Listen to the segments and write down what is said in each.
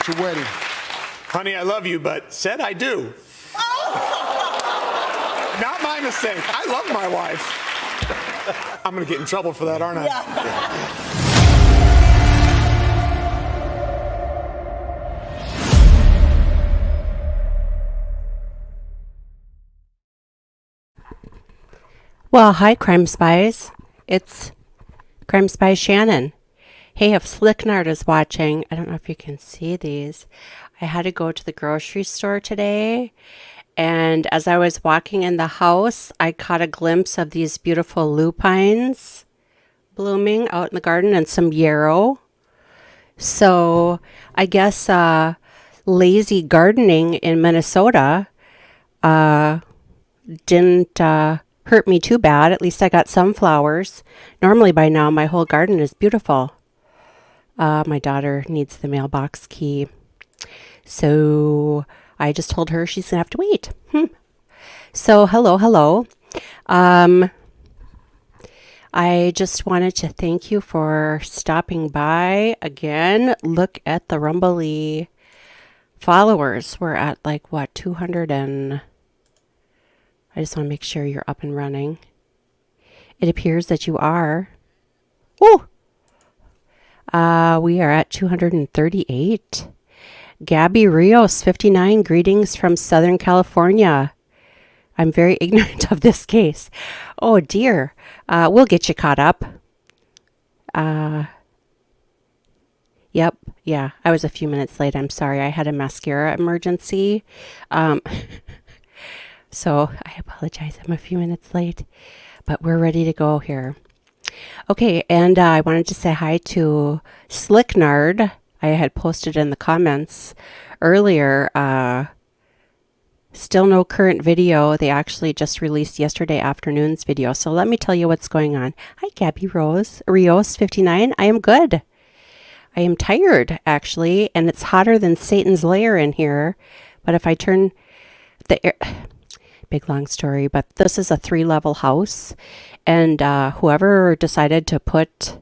at your wedding. Honey, I love you, but said I do. Not my mistake. I love my wife. I'm going to get in trouble for that, aren't I? Yeah. Well, hi, Crime Spies. It's Crime Spy Shannon. Hey, if Slicknard is watching, I don't know if you can see these. I had to go to the grocery store today, and as I was walking in the house, I caught a glimpse of these beautiful lupines blooming out in the garden and some yarrow. So I guess lazy gardening in Minnesota didn't hurt me too bad. At least I got some flowers. Normally by now my whole garden is beautiful. My daughter needs the mailbox key. So I just told her she's going to have to wait. So hello. I just wanted to thank you for stopping by again. Look at the Rumbly followers. We're at like what, 200 and... I just want to make sure you're up and running. It appears that you are. Woo! We are at 238. Gabby Rios, 59, greetings from Southern California. I'm very ignorant of this case. Oh, dear. We'll get you caught up. Yep. Yeah, I was a few minutes late. I'm sorry. I had a mascara emergency. So I apologize. I'm a few minutes late, but we're ready to go here. Okay, and I wanted to say hi to Slicknard. I had posted in the comments earlier, still no current video. They actually just released yesterday afternoon's video. So let me tell you what's going on. Hi, Gabby Rios, 59. I am good. I am tired, actually, and it's hotter than Satan's lair in here. But if I turn the air... Big long story, but this is a 3-level house, and whoever decided to put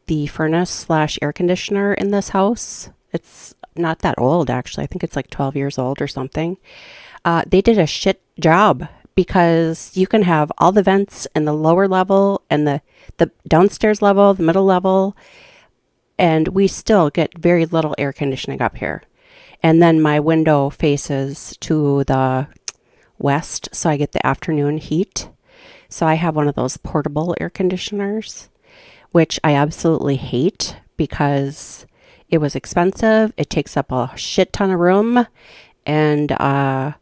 the furnace / air conditioner in this house, it's not that old actually. I think it's like 12 years old or something. They did a shit job, because you can have all the vents in the lower level and the downstairs level, the middle level, and we still get very little air conditioning up here. And then my window faces to the west, so I get the afternoon heat. So I have one of those portable air conditioners, which I absolutely hate because it was expensive. It takes up a shit ton of room, and I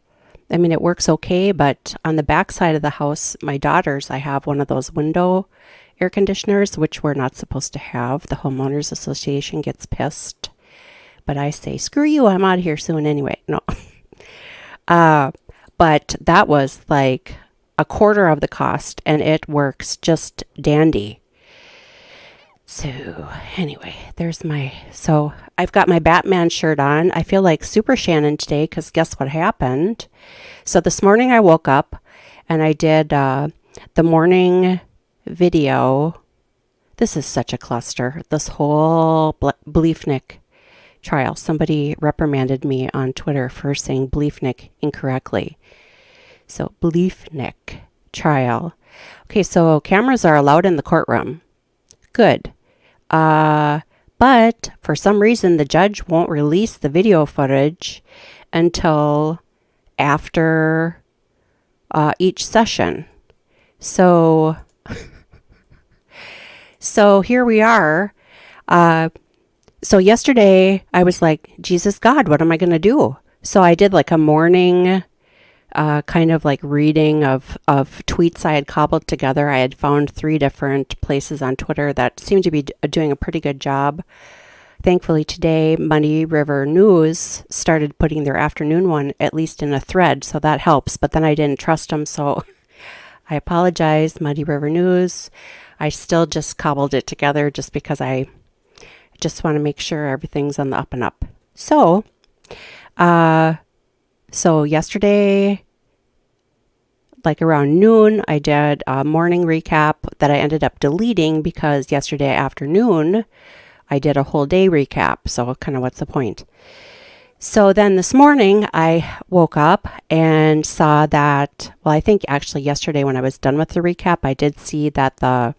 mean, it works okay, but on the back side of the house, my daughter's, I have one of those window air conditioners, which we're not supposed to have. The homeowners association gets pissed, but I say, screw you, I'm out of here soon anyway. No. But that was like a quarter of the cost, and it works just dandy. So anyway, so I've got my Batman shirt on. I feel like Super Shannon today, because guess what happened? So this morning I woke up and I did the morning video. This is such a cluster. This whole Bliefnick trial. Somebody reprimanded me on Twitter for saying Bliefnick incorrectly. So Bliefnick trial. Okay, so cameras are allowed in the courtroom. Good. But for some reason, the judge won't release the video footage until after each session. So here we are. So yesterday I was like, Jesus God, what am I going to do? So I did like a morning kind of like reading of tweets I had cobbled together. I had found 3 different places on Twitter that seemed to be doing a pretty good job. Thankfully today, Muddy River News started putting their afternoon one at least in a thread, so that helps. But then I didn't trust them, so I apologize, Muddy River News. I still just cobbled it together just because I just want to make sure everything's on the up and up. So yesterday, like around noon, I did a morning recap that I ended up deleting because yesterday afternoon, I did a whole day recap. So kind of what's the point? So then this morning I woke up and saw that, well, I think actually yesterday when I was done with the recap, I did see that the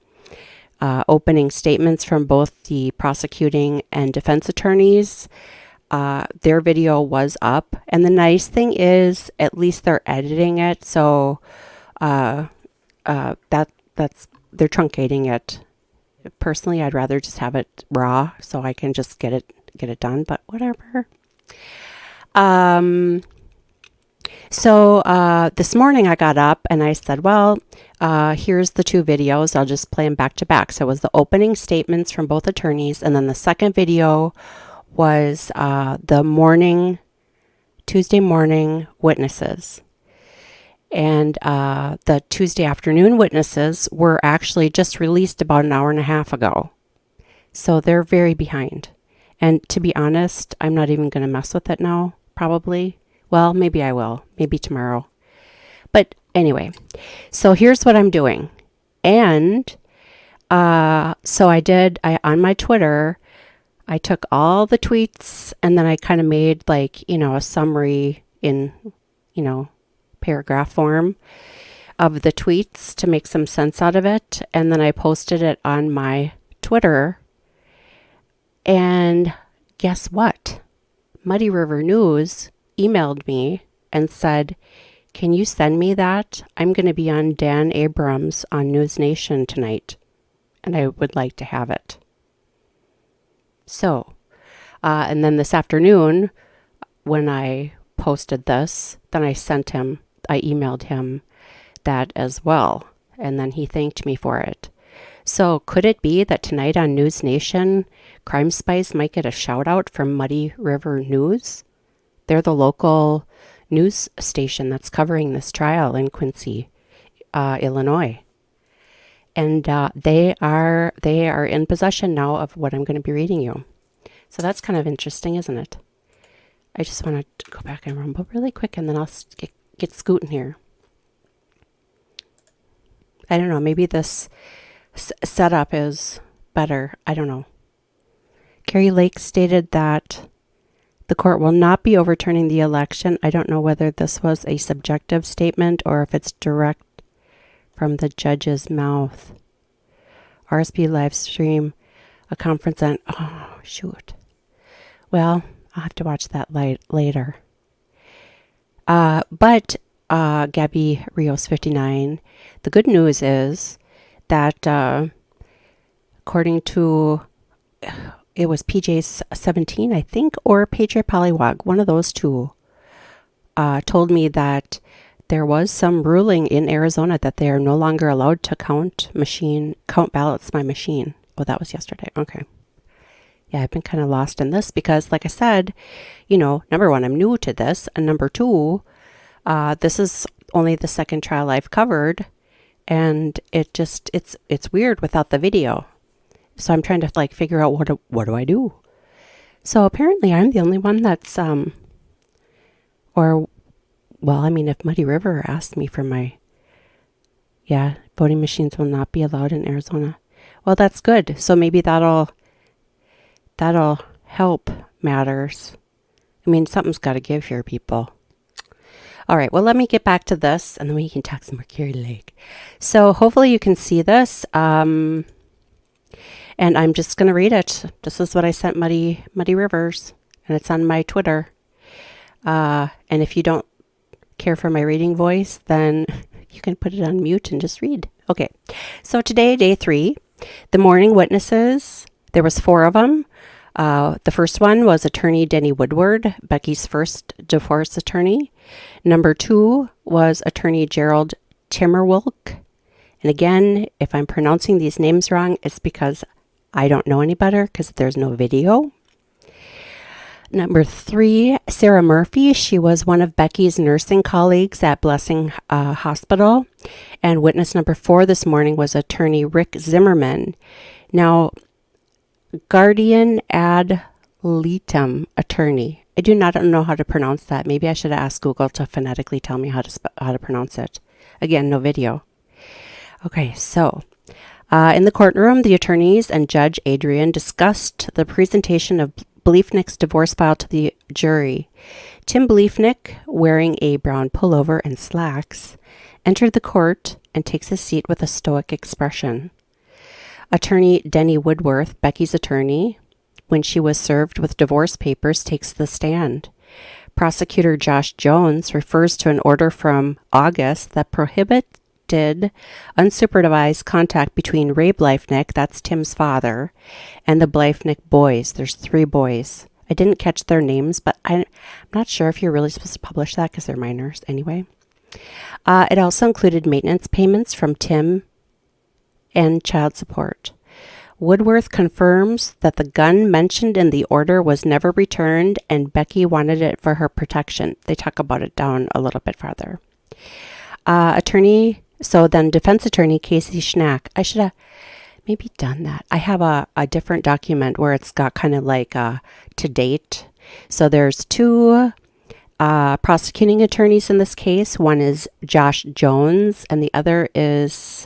opening statements from both the prosecuting and defense attorneys, their video was up. And the nice thing is, at least they're editing it, so that's they're truncating it. Personally, I'd rather just have it raw so I can just get it done, but whatever. So this morning I got up and I said, well, here's the two videos. I'll just play them back to back. So it was the opening statements from both attorneys. And then the second video was the Tuesday morning witnesses. And the Tuesday afternoon witnesses were actually just released about an hour and a half ago. So they're very behind. And to be honest, I'm not even going to mess with it now, probably. Well, maybe I will. Maybe tomorrow. But anyway, so here's what I'm doing. And so on my Twitter, I took all the tweets and then I kind of made like, a summary in, paragraph form of the tweets to make some sense out of it. And then I posted it on my Twitter. And guess what? Muddy River News emailed me and said, can you send me that? I'm going to be on Dan Abrams on News Nation tonight, and I would like to have it. So, and then this afternoon, when I posted this, then I emailed him that as well, and then he thanked me for it. So could it be that tonight on News Nation, Crime Spies might get a shout out from Muddy River News? They're the local news station that's covering this trial in Quincy, Illinois. And they are in possession now of what I'm going to be reading you. So that's kind of interesting, isn't it? I just want to go back and rumble really quick, and then I'll get scooting here. I don't know, maybe this setup is better. I don't know. Carrie Lake stated that the court will not be overturning the election. I don't know whether this was a subjective statement or if it's direct from the judge's mouth. RSP Livestream, a conference on... Oh, shoot. Well, I'll have to watch that later. But Gabby Rios 59, the good news is that according to, it was PJ 17, I think, or Patriot Polywog, one of those two, told me that there was some ruling in Arizona that they are no longer allowed to count ballots by machine. Oh, that was yesterday. Okay. Yeah, I've been kind of lost in this because, like I said, number one, I'm new to this, and number two, this is only the second trial I've covered. And it's weird without the video. So I'm trying to figure out what do I do? So apparently I'm the only one that's, if Muddy River asked me for voting machines will not be allowed in Arizona. Well, that's good. So maybe that'll help matters. Something's got to give here, people. All right, well, let me get back to this, and then we can talk some more Carrie Lake. So hopefully you can see this, and I'm just going to read it. This is what I sent Muddy Rivers, and it's on my Twitter. And if you don't care for my reading voice, then you can put it on mute and just read. Okay, so today, day 3, the morning witnesses, there was 4 of them. The first one was attorney Denny Woodward, Becky's first divorce attorney. Number 2 was attorney Gerald Timmerwolk. And again, if I'm pronouncing these names wrong, it's because I don't know any better because there's no video. Number 3, Sarah Murphy. She was one of Becky's nursing colleagues at Blessing Hospital. And witness number 4 this morning was attorney Rick Zimmerman. Now, guardian ad litem attorney. I do not know how to pronounce that. Maybe I should ask Google to phonetically tell me how to pronounce it. Again, no video. Okay, so in the courtroom, the attorneys and Judge Adrian discussed the presentation of Bliefnick's divorce file to the jury. Tim Bliefnick, wearing a brown pullover and slacks, entered the court and takes his seat with a stoic expression. Attorney Denny Woodworth, Becky's attorney, when she was served with divorce papers, takes the stand. Prosecutor Josh Jones refers to an order from August that prohibited unsupervised contact between Ray Bliefnick, that's Tim's father, and the Bliefnick boys. There's 3 boys. I didn't catch their names, but I'm not sure if you're really supposed to publish that because they're minors anyway. It also included maintenance payments from Tim and child support. Woodworth confirms that the gun mentioned in the order was never returned and Becky wanted it for her protection. They talk about it down a little bit farther. Defense attorney Casey Schnack. I should have maybe done that. I have a different document where it's got kind of like to date. So there's 2 prosecuting attorneys in this case. One is Josh Jones and the other is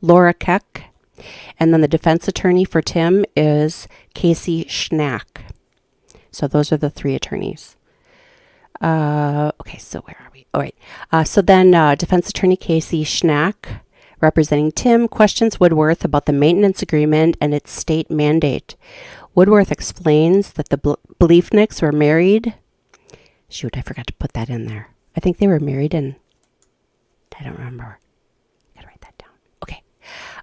Laura Keck. And then the defense attorney for Tim is Casey Schnack. So those are the 3 attorneys. Okay, so where are we? All right. Defense attorney Casey Schnack, representing Tim, questions Woodworth about the maintenance agreement and its state mandate. Woodworth explains that the Bliefnicks were married. Shoot, I forgot to put that in there. I think they were married in, I don't remember. Gotta write that down. Okay.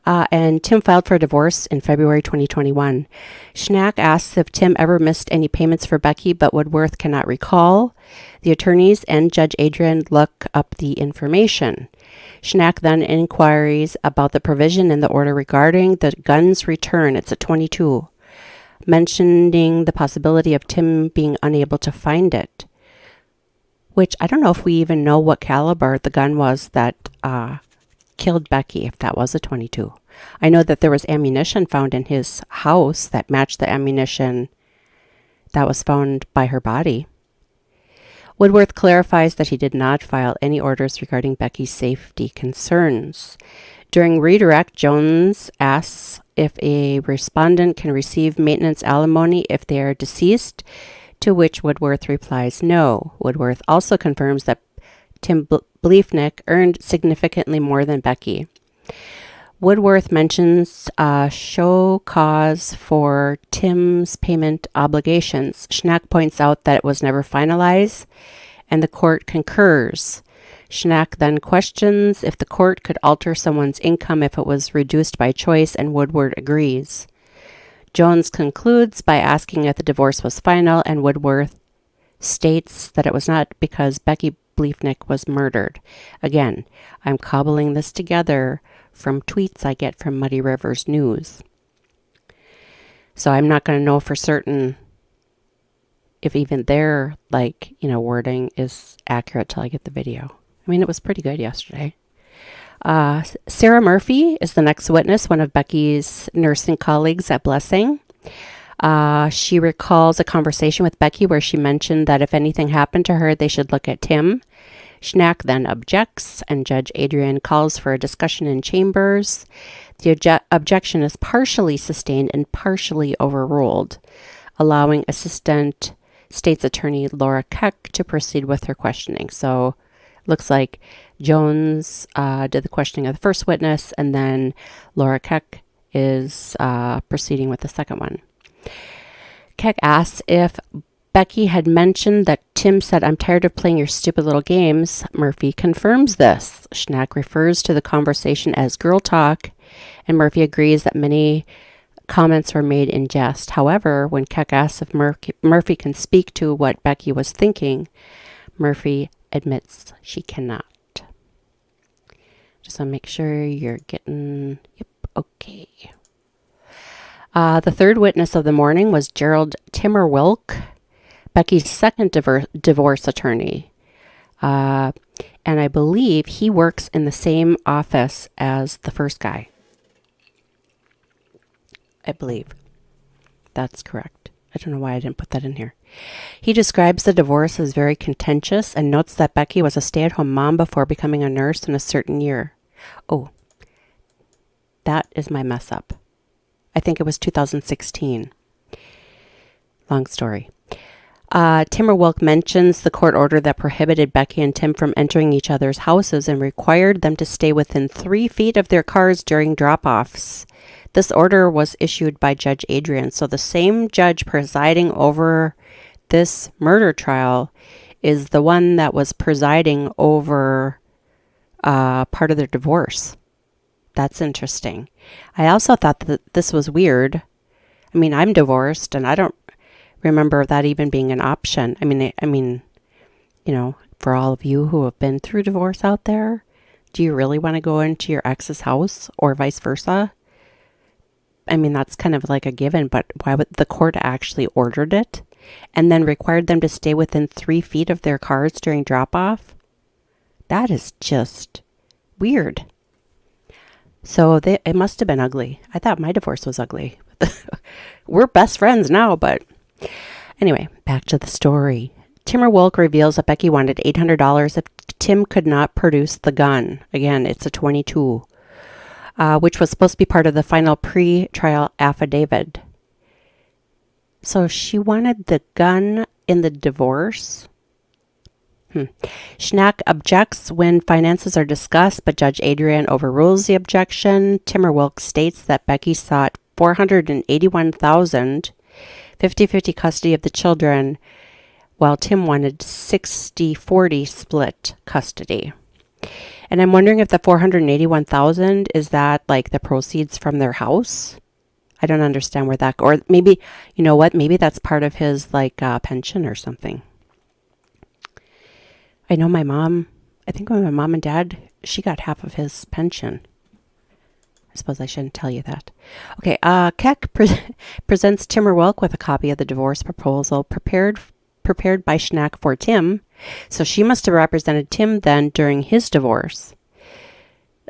And Tim filed for divorce in February 2021. Schnack asks if Tim ever missed any payments for Becky, but Woodworth cannot recall. The attorneys and Judge Adrian look up the information. Schnack then inquiries about the provision in the order regarding the gun's return. It's a .22, mentioning the possibility of Tim being unable to find it, which I don't know if we even know what caliber the gun was that killed Becky, if that was a .22. I know that there was ammunition found in his house that matched the ammunition that was found by her body. Woodworth clarifies that he did not file any orders regarding Becky's safety concerns. During redirect, Jones asks if a respondent can receive maintenance alimony if they are deceased, to which Woodworth replies no. Woodworth also confirms that Tim Bliefnick earned significantly more than Becky. Woodworth mentions show cause for Tim's payment obligations. Schnack points out that it was never finalized, and the court concurs. Schnack then questions if the court could alter someone's income if it was reduced by choice, and Woodworth agrees. Jones concludes by asking if the divorce was final, and Woodworth states that it was not because Becky Bliefnick was murdered. Again, I'm cobbling this together from tweets I get from Muddy Rivers News. So I'm not going to know for certain if even their, wording is accurate till I get the video. I mean, it was pretty good yesterday. Sarah Murphy is the next witness, one of Becky's nursing colleagues at Blessing. She recalls a conversation with Becky where she mentioned that if anything happened to her, they should look at Tim. Schnack then objects, and Judge Adrian calls for a discussion in chambers. The objection is partially sustained and partially overruled, allowing Assistant State's Attorney Laura Keck to proceed with her questioning. So looks like Jones did the questioning of the first witness, and then Laura Keck is proceeding with the second one. Keck asks if Becky had mentioned that Tim said, "I'm tired of playing your stupid little games." Murphy confirms this. Schnack refers to the conversation as girl talk, and Murphy agrees that many comments were made in jest. However, when Keck asks if Murphy can speak to what Becky was thinking, Murphy admits she cannot. Just want to make sure you're getting... Yep, okay. The third witness of the morning was Gerald Timmerwilk, Becky's second divorce attorney. And I believe he works in the same office as the first guy. I believe that's correct. I don't know why I didn't put that in here. He describes the divorce as very contentious and notes that Becky was a stay-at-home mom before becoming a nurse in a certain year. Oh, that is my mess up. I think it was 2016. Long story. Timberwolk mentions the court order that prohibited Becky and Tim from entering each other's houses and required them to stay within 3 feet of their cars during drop-offs. This order was issued by Judge Adrian, so the same judge presiding over this murder trial is the one that was presiding over part of their divorce. That's interesting. I also thought that this was weird. I mean, I'm divorced, and I don't remember that even being an option. I mean, you know, for all of you who have been through divorce out there, do you really want to go into your ex's house or vice versa? I mean, that's kind of like a given, but why would the court actually ordered it and then required them to stay within 3 feet of their cars during drop-off? That is just weird. So it must have been ugly. I thought my divorce was ugly. We're best friends now, but anyway, back to the story. Timberwolk reveals that Becky wanted $800 if Tim could not produce the gun. Again, it's a .22, which was supposed to be part of the final pre-trial affidavit. So she wanted the gun in the divorce? Schnack objects when finances are discussed, but Judge Adrian overrules the objection. Timberwolk states that Becky sought $481,000, 50-50 custody of the children, while Tim wanted 60-40 split custody. And I'm wondering if the $481,000 is that like the proceeds from their house? I don't understand where that, or maybe, you know what, maybe that's part of his like pension or something. I know my mom, I think when my mom and dad, she got half of his pension. I suppose I shouldn't tell you that. Okay, Keck presents Timberwolk with a copy of the divorce proposal prepared by Schnack for Tim. So she must have represented Tim then during his divorce.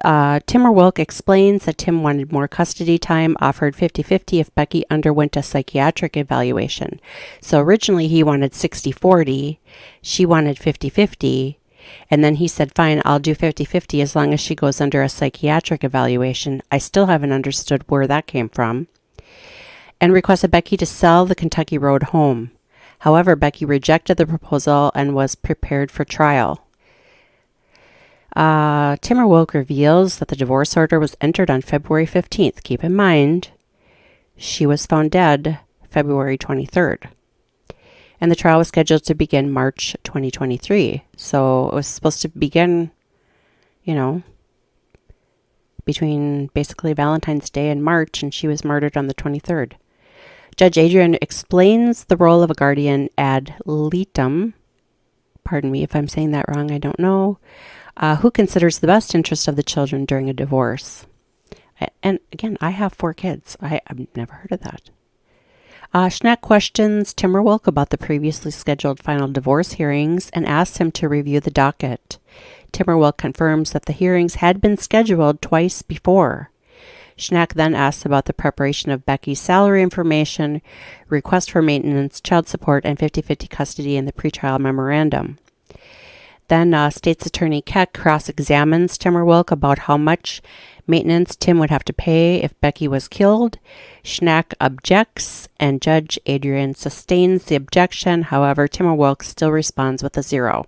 Timberwolk explains that Tim wanted more custody time, offered 50-50 if Becky underwent a psychiatric evaluation. So originally he wanted 60-40, she wanted 50-50, and then he said, fine, I'll do 50-50 as long as she goes under a psychiatric evaluation. I still haven't understood where that came from. And requested Becky to sell the Kentucky Road home. However, Becky rejected the proposal and was prepared for trial. Timberwolk reveals that the divorce order was entered on February 15th. Keep in mind, she was found dead February 23rd. And the trial was scheduled to begin March 2023. So it was supposed to begin, you know, between basically Valentine's Day and March, and she was murdered on the 23rd. Judge Adrian explains the role of a guardian ad litem. Pardon me if I'm saying that wrong, I don't know. Who considers the best interest of the children during a divorce. And again, I have 4 kids. I've never heard of that. Schnack questions Timberwolk about the previously scheduled final divorce hearings and asks him to review the docket. Timberwolk confirms that the hearings had been scheduled twice before. Schnack then asks about the preparation of Becky's salary information, request for maintenance, child support, and 50-50 custody in the pretrial memorandum. Then State's Attorney Keck cross-examines Timberwolk about how much maintenance Tim would have to pay if Becky was killed. Schnack objects, and Judge Adrian sustains the objection. However, Timberwolk still responds with a 0.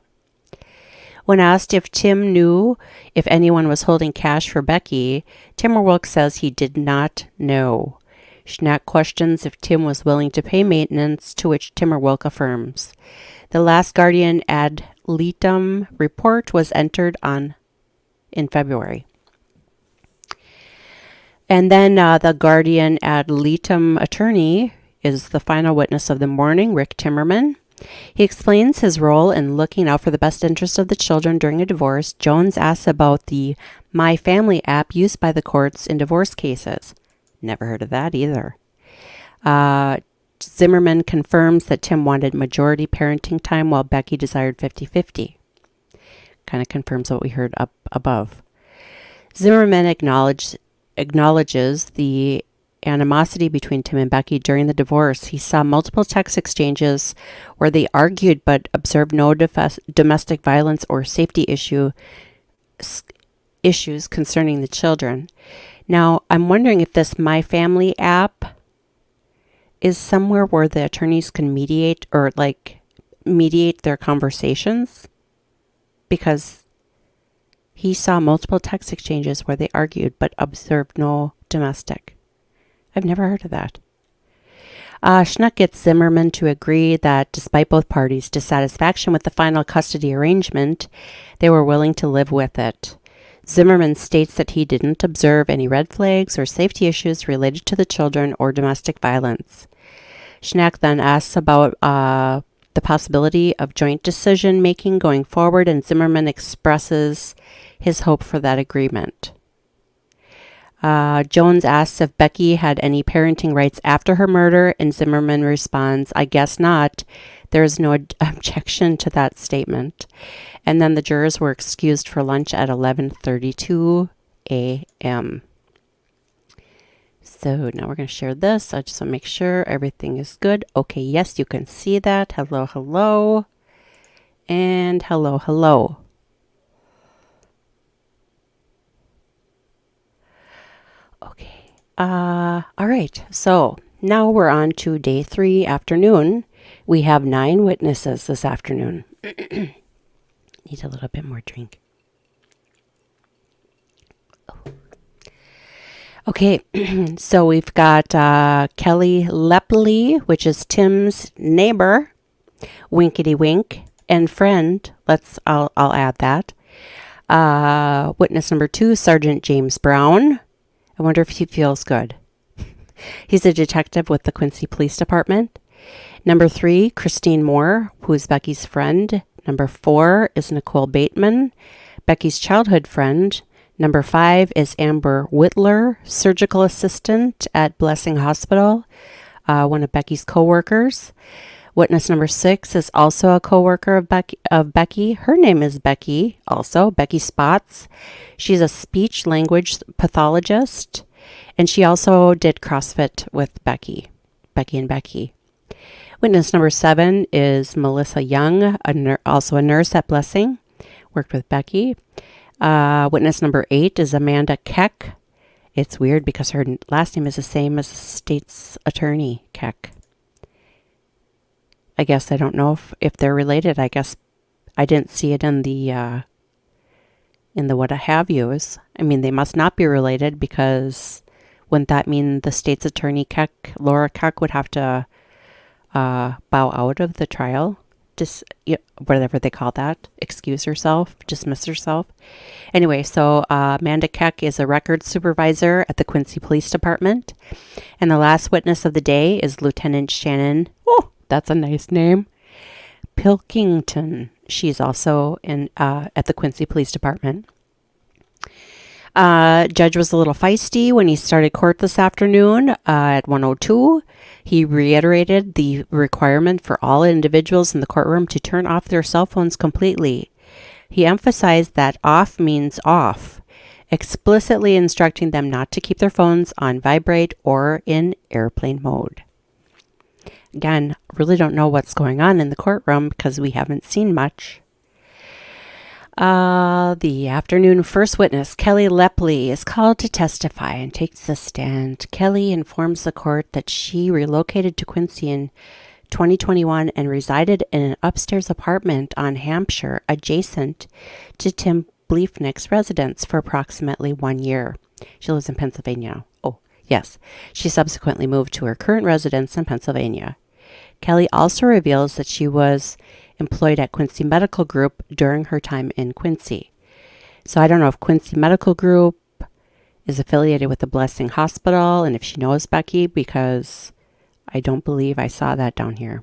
When asked if Tim knew if anyone was holding cash for Becky, Timberwolk says he did not know. Schnack questions if Tim was willing to pay maintenance, to which Timberwolk affirms. The last guardian ad litem report was entered in February. And then the guardian ad litem attorney is the final witness of the morning, Rick Timmerman. He explains his role in looking out for the best interest of the children during a divorce. Jones asks about the My Family app used by the courts in divorce cases. Never heard of that either. Zimmerman confirms that Tim wanted majority parenting time while Becky desired 50-50. Kind of confirms what we heard up above. Zimmerman acknowledges the animosity between Tim and Becky during the divorce. He saw multiple text exchanges where they argued but observed no domestic violence or safety issues concerning the children. Now, I'm wondering if this My Family app is somewhere where the attorneys can mediate or like mediate their conversations, because he saw multiple text exchanges where they argued but observed no domestic. I've never heard of that. Schnuck gets Zimmerman to agree that despite both parties' dissatisfaction with the final custody arrangement, they were willing to live with it. Zimmerman states that he didn't observe any red flags or safety issues related to the children or domestic violence. Schnack then asks about the possibility of joint decision making going forward, and Zimmerman expresses his hope for that agreement. Jones asks if Becky had any parenting rights after her murder, and Zimmerman responds, "I guess not. There is no objection to that statement." And then the jurors were excused for lunch at 11:32 a.m. So now we're going to share this. I just want to make sure everything is good. Okay, yes, you can see that. Hello, hello. And hello, hello. Okay. All right. So now we're on to day 3 afternoon. We have 9 witnesses this afternoon. Need a little bit more drink. Oh. Okay. So we've got Kelly Lepley, which is Tim's neighbor, winkety wink, and friend. I'll add that. Witness number 2, Sergeant James Brown. I wonder if he feels good. He's a detective with the Quincy Police Department. Number 3, Christine Moore, who's Becky's friend. Number 4 is Nicole Bateman, Becky's childhood friend. Number 5 is Amber Whitler, surgical assistant at Blessing Hospital, one of Becky's co-workers. Witness number 6 is also a co-worker of Becky. Her name is Becky, also Becky Spots. She's a speech language pathologist, and she also did CrossFit with Becky and Becky. Witness number 7 is Melissa Young, also a nurse at Blessing, worked with Becky. Witness number 8 is Amanda Keck. It's weird because her last name is the same as the state's attorney, Keck. I guess I don't know if they're related. I guess I didn't see it in the what I have yous. I mean, they must not be related, because wouldn't that mean the state's attorney Keck, Laura Keck, would have to bow out of the trial? Whatever they call that, excuse herself, dismiss herself. Anyway, so Amanda Keck is a records supervisor at the Quincy Police Department. And the last witness of the day is Lieutenant Shannon, oh, that's a nice name, Pilkington. She's also at the Quincy Police Department. Judge was a little feisty when he started court this afternoon at 1:02. He reiterated the requirement for all individuals in the courtroom to turn off their cell phones completely. He emphasized that off means off, explicitly instructing them not to keep their phones on vibrate or in airplane mode. Again, really don't know what's going on in the courtroom because we haven't seen much. The afternoon first witness, Kelly Lepley, is called to testify and takes the stand. Kelly informs the court that she relocated to Quincy in 2021 and resided in an upstairs apartment on Hampshire adjacent to Tim Bliefnick's residence for approximately 1 year. She lives in Pennsylvania. Oh, yes. She subsequently moved to her current residence in Pennsylvania. Kelly also reveals that she was employed at Quincy Medical Group during her time in Quincy. So I don't know if Quincy Medical Group is affiliated with the Blessing Hospital and if she knows Becky, because I don't believe I saw that down here.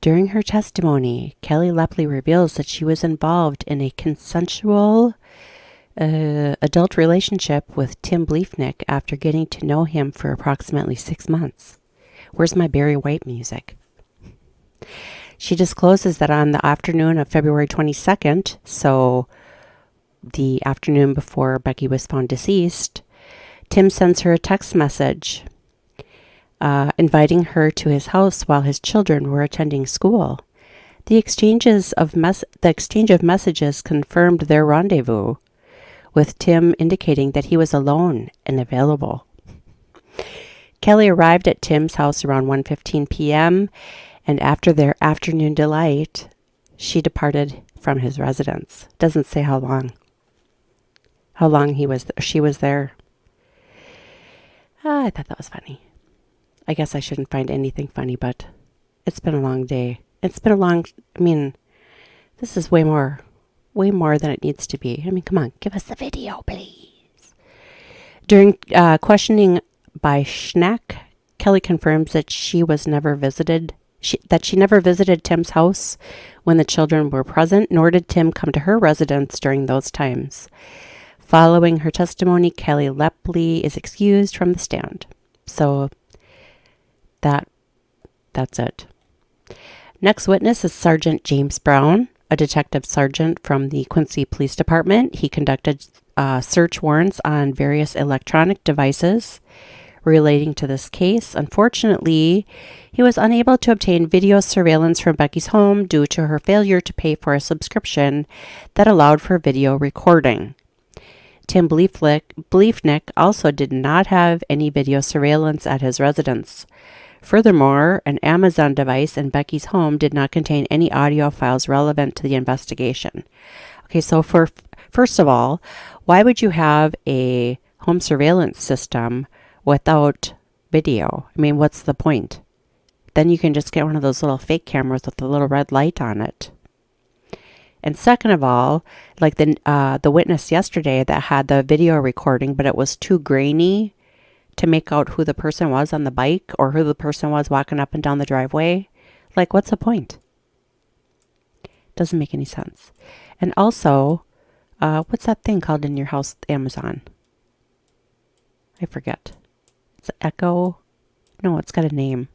During her testimony, Kelly Lepley reveals that she was involved in a consensual adult relationship with Tim Bliefnick after getting to know him for approximately 6 months. Where's my Barry White music? She discloses that on the afternoon of February 22nd, so the afternoon before Becky was found deceased, Tim sends her a text message inviting her to his house while his children were attending school. The exchange of messages confirmed their rendezvous, with Tim indicating that he was alone and available. Kelly arrived at Tim's house around 1:15 p.m., and after their afternoon delight, she departed from his residence. Doesn't say how long. How long she was there. I thought that was funny. I guess I shouldn't find anything funny, but it's been a long day. This is way more than it needs to be. Come on, give us the video, please. During questioning by Schneck, Kelly confirms that she never visited Tim's house when the children were present, nor did Tim come to her residence during those times. Following her testimony, Kelly Lepley is excused from the stand. So that's it. Next witness is Sergeant James Brown, a detective sergeant from the Quincy Police Department. He conducted search warrants on various electronic devices relating to this case. Unfortunately, he was unable to obtain video surveillance from Becky's home due to her failure to pay for a subscription that allowed for video recording. Tim Bliefnick also did not have any video surveillance at his residence. Furthermore, an Amazon device in Becky's home did not contain any audio files relevant to the investigation. Okay, so first of all, why would you have a home surveillance system without video? What's the point? Then you can just get one of those little fake cameras with a little red light on it. And second of all, like the witness yesterday that had the video recording, but it was too grainy to make out who the person was on the bike or who the person was walking up and down the driveway. Like, what's the point? Doesn't make any sense. And also, what's that thing called in your house, Amazon? I forget. It's Echo. No, it's got a name.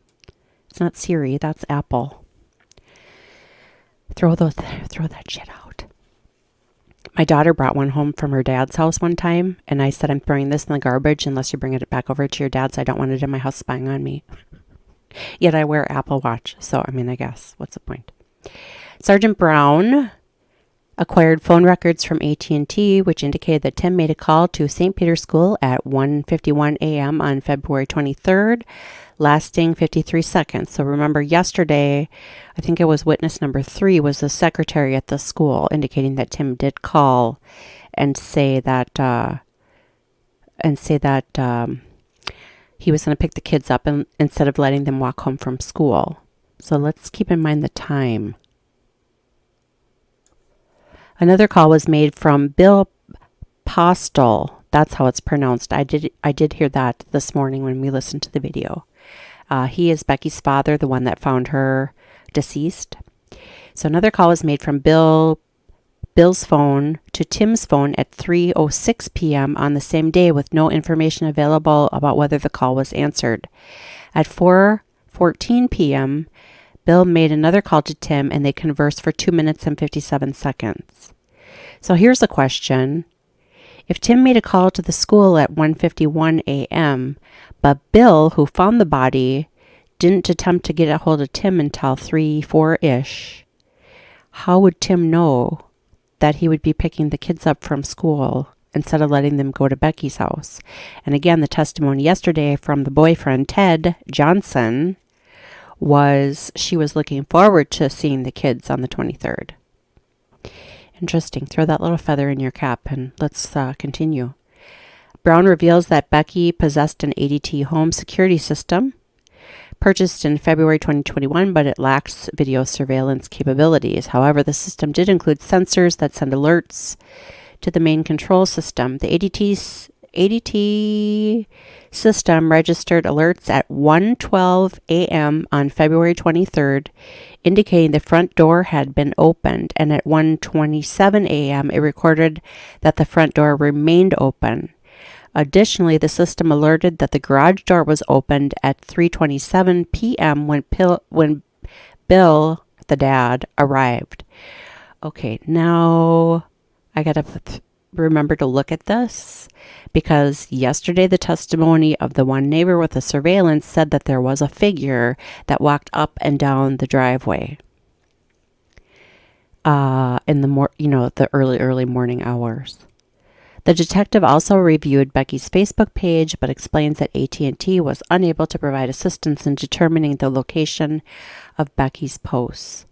It's not Siri. That's Apple. Throw that shit out. My daughter brought one home from her dad's house one time, and I said, I'm throwing this in the garbage unless you bring it back over to your dad's. I don't want it in my house spying on me. Yet I wear Apple Watch, so I guess, what's the point? Sergeant Brown acquired phone records from AT&T, which indicated that Tim made a call to St. Peter's School at 1:51 a.m. on February 23rd, lasting 53 seconds. So remember yesterday, I think it was witness number 3 was the secretary at the school, indicating that Tim did call and say that he was going to pick the kids up instead of letting them walk home from school. So let's keep in mind the time. Another call was made from Bill Postel. That's how it's pronounced. I did hear that this morning when we listened to the video. He is Becky's father, the one that found her deceased. So another call was made from Bill's phone to Tim's phone at 3:06 p.m. on the same day with no information available about whether the call was answered. At 4:14 p.m., Bill made another call to Tim and they conversed for 2 minutes and 57 seconds. So here's a question. If Tim made a call to the school at 1:51 a.m., but Bill, who found the body, didn't attempt to get a hold of Tim until 3-4-ish, how would Tim know that he would be picking the kids up from school instead of letting them go to Becky's house? And again, the testimony yesterday from the boyfriend, Ted Johnson, was she was looking forward to seeing the kids on the 23rd. Interesting. Throw that little feather in your cap and let's continue. Brown reveals that Becky possessed an ADT home security system purchased in February 2021, but it lacks video surveillance capabilities. However, the system did include sensors that send alerts to the main control system. The ADT system registered alerts at 1:12 a.m. on February 23rd, indicating the front door had been opened, and at 1:27 a.m. it recorded that the front door remained open. Additionally, the system alerted that the garage door was opened at 3:27 p.m. when Bill, the dad, arrived. Okay, now I gotta remember to look at this, because yesterday the testimony of the one neighbor with the surveillance said that there was a figure that walked up and down the driveway in the the early morning hours. The detective also reviewed Becky's Facebook page, but explains that AT&T was unable to provide assistance in determining the location of Becky's posts.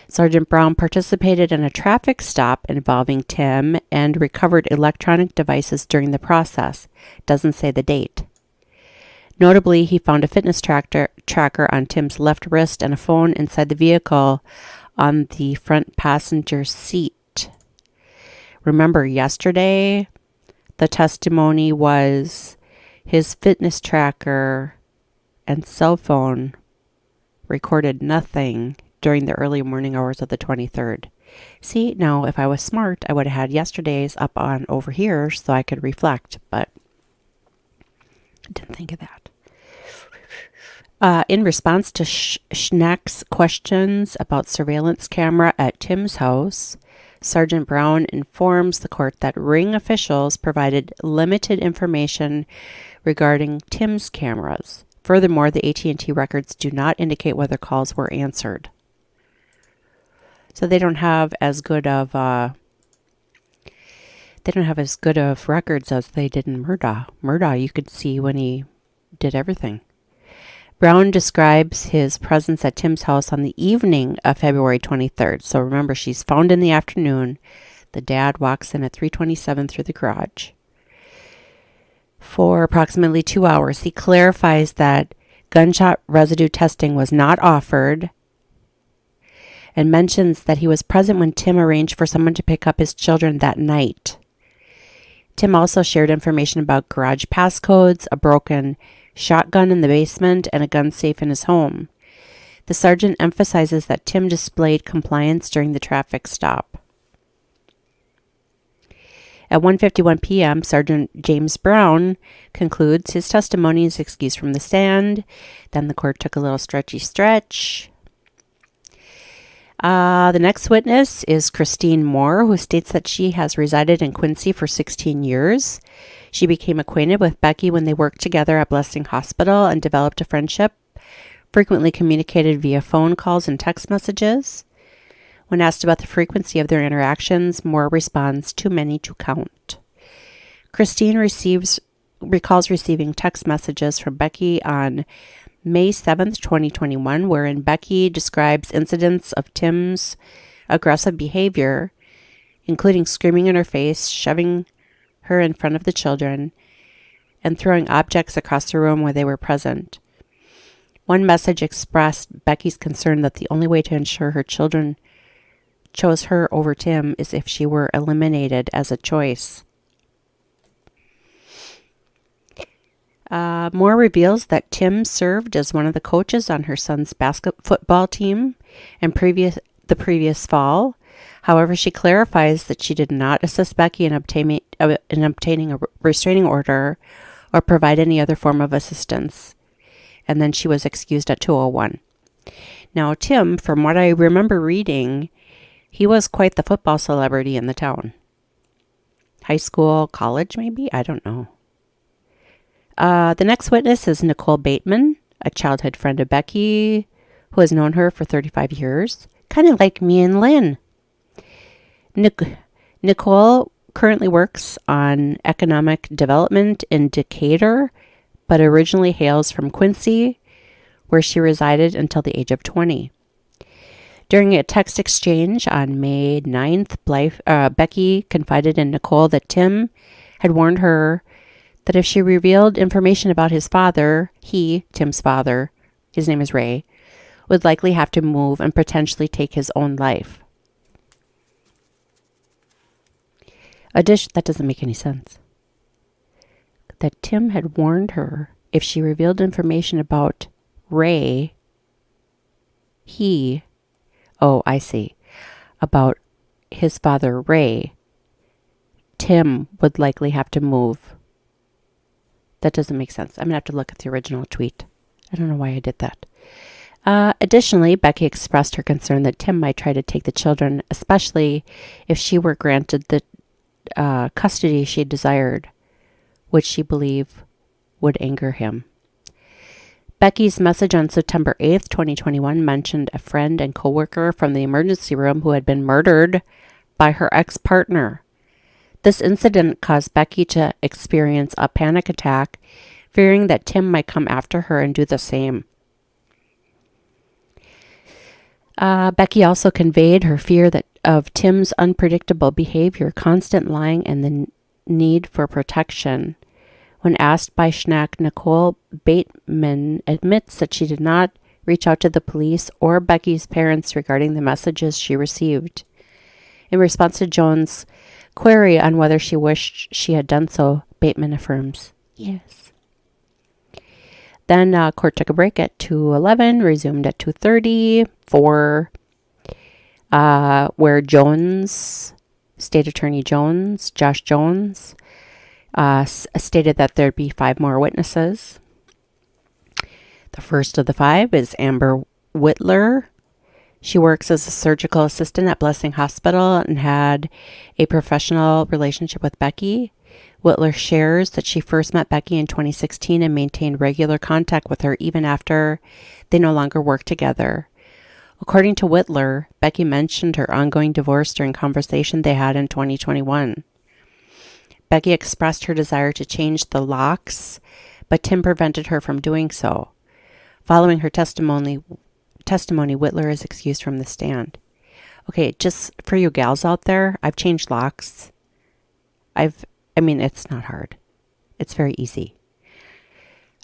Sergeant Brown participated in a traffic stop involving Tim and recovered electronic devices during the process. Doesn't say the date. Notably, he found a fitness tracker on Tim's left wrist and a phone inside the vehicle on the front passenger seat. Remember, yesterday, the testimony was his fitness tracker and cell phone recorded nothing during the early morning hours of the 23rd. See, now, if I was smart, I would have had yesterday's up on over here so I could reflect, but I didn't think of that. In response to Schneck's questions about surveillance camera at Tim's house, Sergeant Brown informs the court that Ring officials provided limited information regarding Tim's cameras. Furthermore, the AT&T records do not indicate whether calls were answered. So they don't have as good of records as they did in Murdaugh. Murdaugh, you could see when he did everything. Brown describes his presence at Tim's house on the evening of February 23rd. So remember, she's found in the afternoon. The dad walks in at 3:27 through the garage. For approximately 2 hours, he clarifies that gunshot residue testing was not offered and mentions that he was present when Tim arranged for someone to pick up his children that night. Tim also shared information about garage passcodes, a broken shotgun in the basement, and a gun safe in his home. The sergeant emphasizes that Tim displayed compliance during the traffic stop. At 1:51 p.m., Sergeant James Brown concludes his testimony is excused from the stand. Then the court took a little stretchy stretch. The next witness is Christine Moore, who states that she has resided in Quincy for 16 years. She became acquainted with Becky when they worked together at Blessing Hospital and developed a friendship, frequently communicated via phone calls and text messages. When asked about the frequency of their interactions, Moore responds, "Too many to count." Christine recalls receiving text messages from Becky on May 7th, 2021, wherein Becky describes incidents of Tim's aggressive behavior, including screaming in her face, shoving her in front of the children, and throwing objects across the room where they were present. One message expressed Becky's concern that the only way to ensure her children chose her over Tim is if she were eliminated as a choice. Moore reveals that Tim served as one of the coaches on her son's football team in the previous fall. However, she clarifies that she did not assist Becky in obtaining a restraining order or provide any other form of assistance. And then she was excused at 2:01. Now, Tim, from what I remember reading, he was quite the football celebrity in the town. High school, college, maybe? I don't know. The next witness is Nicole Bateman, a childhood friend of Becky, who has known her for 35 years, kind of like me and Lynn. Nicole currently works on economic development in Decatur, but originally hails from Quincy, where she resided until the age of 20. During a text exchange on May 9th, Becky confided in Nicole that Tim had warned her that if she revealed information about his father, Tim's father, his name is Ray, would likely have to move and potentially take his own life. That doesn't make any sense. That Tim had warned her if she revealed information about Ray, I see, about his father, Ray, Tim would likely have to move. That doesn't make sense. I'm going to have to look at the original tweet. I don't know why I did that. Additionally, Becky expressed her concern that Tim might try to take the children, especially if she were granted the custody she desired, which she believed would anger him. Becky's message on September 8th, 2021 mentioned a friend and coworker from the emergency room who had been murdered by her ex-partner. This incident caused Becky to experience a panic attack, fearing that Tim might come after her and do the same. Becky also conveyed her fear of Tim's unpredictable behavior, constant lying, and the need for protection. When asked by Schnack, Nicole Bateman admits that she did not reach out to the police or Becky's parents regarding the messages she received. In response to Jones' query on whether she wished she had done so, Bateman affirms, yes. Then court took a break at 2:11, resumed at 2:30 where Jones, State Attorney Josh Jones, stated that there'd be 5 more witnesses. The first of the 5 is Amber Whitler. She works as a surgical assistant at Blessing Hospital and had a professional relationship with Becky. Whitler shares that she first met Becky in 2016 and maintained regular contact with her even after they no longer worked together. According to Whitler, Becky mentioned her ongoing divorce during conversation they had in 2021. Becky expressed her desire to change the locks, but Tim prevented her from doing so. Following her testimony, Whitler is excused from the stand. Okay, just for you gals out there, I've changed locks. It's not hard. It's very easy.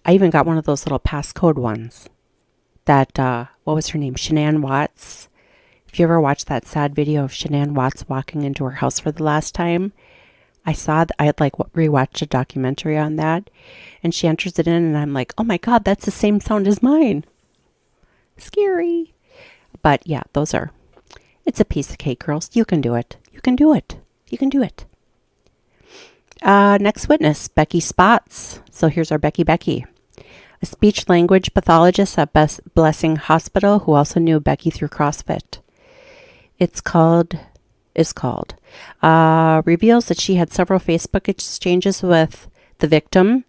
I even got one of those little passcode ones that, what was her name? Shanann Watts. If you ever watched that sad video of Shanann Watts walking into her house for the last time, I had rewatched a documentary on that, and she enters it in, and I'm like, oh my God, that's the same sound as mine. Scary. But yeah, it's a piece of cake, girls. You can do it. You can do it. You can do it. Next witness, Becky Spots. So here's our Becky. A speech language pathologist at Blessing Hospital who also knew Becky through CrossFit. Reveals that she had several Facebook exchanges with the victim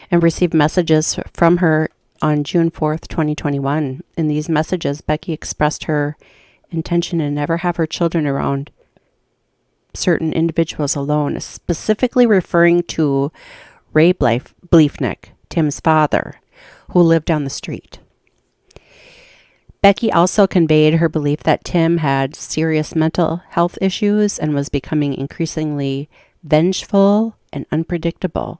and received messages from her on June 4th, 2021. In these messages, Becky expressed her intention to never have her children around certain individuals alone, specifically referring to Ray Bliefnick, Tim's father, who lived down the street. Becky also conveyed her belief that Tim had serious mental health issues and was becoming increasingly vengeful and unpredictable.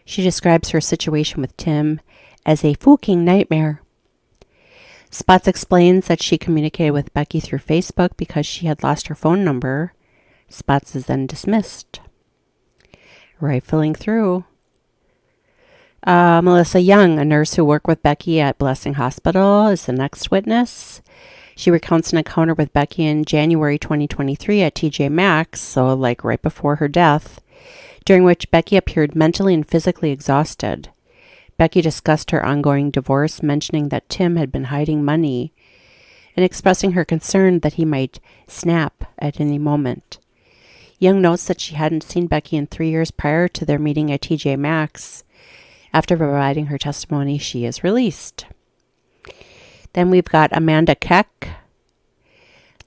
She describes her situation with Tim as a fucking nightmare. Spots explains that she communicated with Becky through Facebook because she had lost her phone number. Spots is then dismissed. Rifling through. Melissa Young, a nurse who worked with Becky at Blessing Hospital, is the next witness. She recounts an encounter with Becky in January 2023 at TJ Maxx, so right before her death, during which Becky appeared mentally and physically exhausted. Becky discussed her ongoing divorce, mentioning that Tim had been hiding money and expressing her concern that he might snap at any moment. Young notes that she hadn't seen Becky in 3 years prior to their meeting at TJ Maxx. After providing her testimony, she is released. Then we've got Amanda Keck,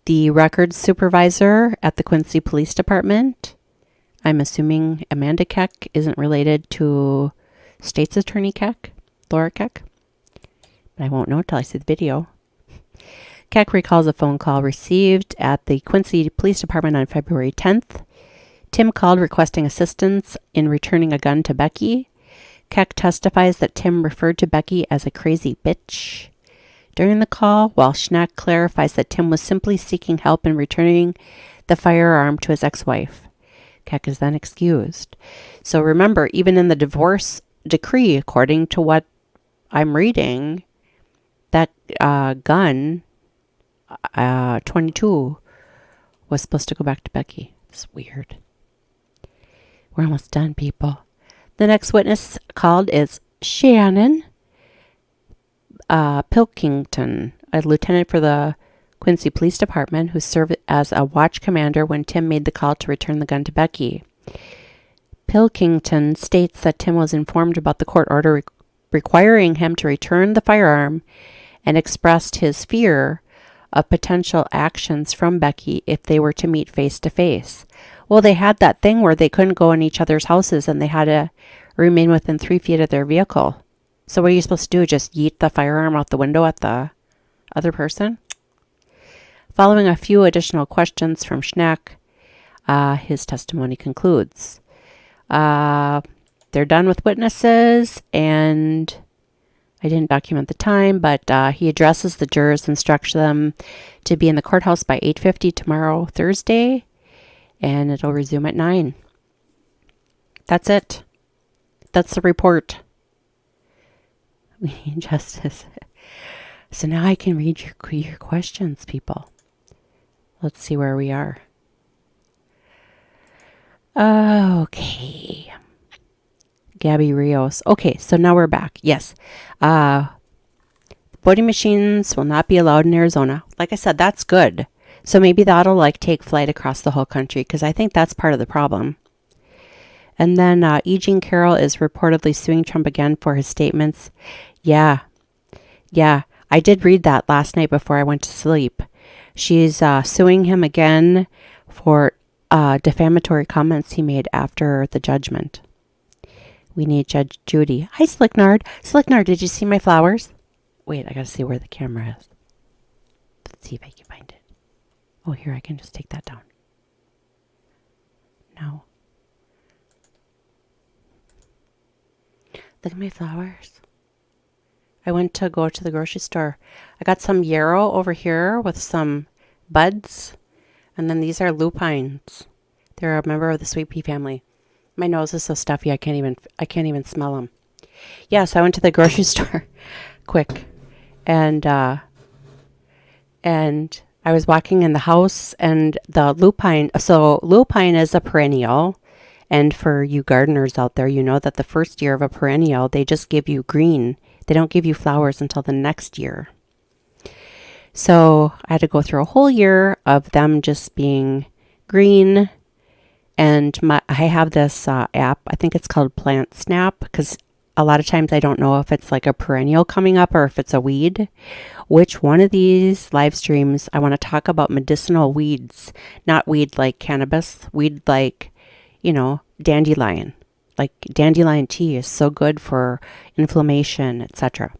the records supervisor at the Quincy Police Department. I'm assuming Amanda Keck isn't related to State's Attorney Keck, Laura Keck. But I won't know until I see the video. Keck recalls a phone call received at the Quincy Police Department on February 10th. Tim called requesting assistance in returning a gun to Becky. Keck testifies that Tim referred to Becky as a crazy bitch during the call, while Schnack clarifies that Tim was simply seeking help in returning the firearm to his ex-wife. Keck is then excused. So remember, even in the divorce decree, according to what I'm reading, that gun, 22, was supposed to go back to Becky. It's weird. We're almost done, people. The next witness called is Shannon Pilkington, a lieutenant for the Quincy Police Department who served as a watch commander when Tim made the call to return the gun to Becky. Pilkington states that Tim was informed about the court order requiring him to return the firearm and expressed his fear of potential actions from Becky if they were to meet face to face. Well, they had that thing where they couldn't go in each other's houses and they had to remain within 3 feet of their vehicle. So what are you supposed to do? Just yeet the firearm out the window at the other person? Following a few additional questions from Schneck, his testimony concludes. They're done with witnesses, and I didn't document the time, but he addresses the jurors, instructs them to be in the courthouse by 8:50 tomorrow, Thursday, and it'll resume at 9. That's it. That's the report. We need justice. So now I can read your questions, people. Let's see where we are. Okay. Gabby Rios. Okay, so now we're back. Yes. Voting machines will not be allowed in Arizona. Like I said, that's good. So maybe that'll take flight across the whole country, because I think that's part of the problem. And then E. Jean Carroll is reportedly suing Trump again for his statements. Yeah. I did read that last night before I went to sleep. She's suing him again for defamatory comments he made after the judgment. We need Judge Judy. Hi, Slicknard. Slicknard, did you see my flowers? Wait, I gotta see where the camera is. Let's see if I can find it. Oh, here, I can just take that down. No. Look at my flowers. I went to go to the grocery store. I got some yarrow over here with some buds. And then these are lupines. They're a member of the sweet pea family. My nose is so stuffy I can't even smell them. Yeah, so I went to the grocery store quick. And I was walking in the house, and the lupine, so lupine is a perennial. And for you gardeners out there, you know that the first year of a perennial, they just give you green. They don't give you flowers until the next year. So I had to go through a whole year of them just being green. And I have this app, I think it's called Plant Snap, because a lot of times I don't know if it's like a perennial coming up or if it's a weed. Which one of these live streams I want to talk about medicinal weeds, not weed like cannabis, weed like, dandelion. Like dandelion tea is so good for inflammation, etc.